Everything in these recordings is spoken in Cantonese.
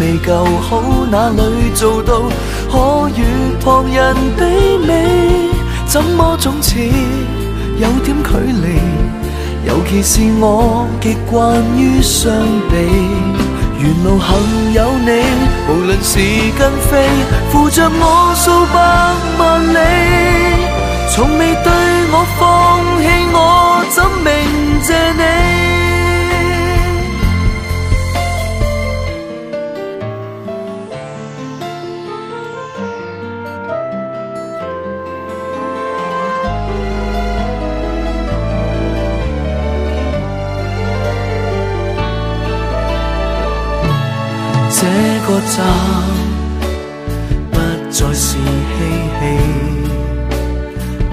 未夠好，哪裏做到可與旁人媲美？怎麼總似有點距離？尤其是我極慣於相比。沿路行有你，無論是跟飛，扶着我數百萬里，從未對我放棄，我怎明謝你？這個站不再是嬉戲，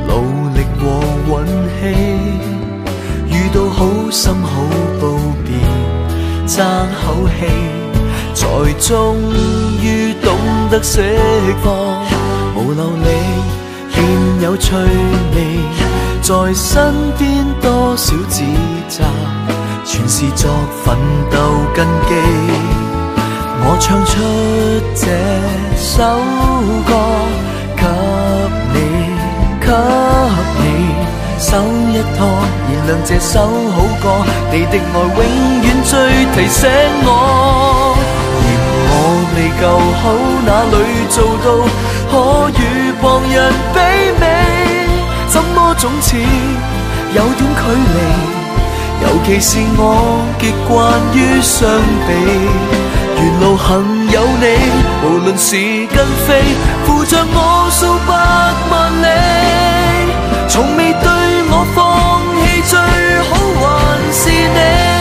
努力和運氣，遇到好心好報便爭口氣，才終於懂得釋放。無流離便有趣味，在身邊多少指責，全是作奮鬥根基。我唱出這首歌給你，手一拖，燃亮這首好歌。你的愛永遠最提醒我，嫌我未夠好，哪裏做到可與旁人媲美？怎麼總似有點距離？尤其是我極慣於相比。沿路行有你，無論是跟飛，扶着我數百萬里，從未對我放棄，最好還是你。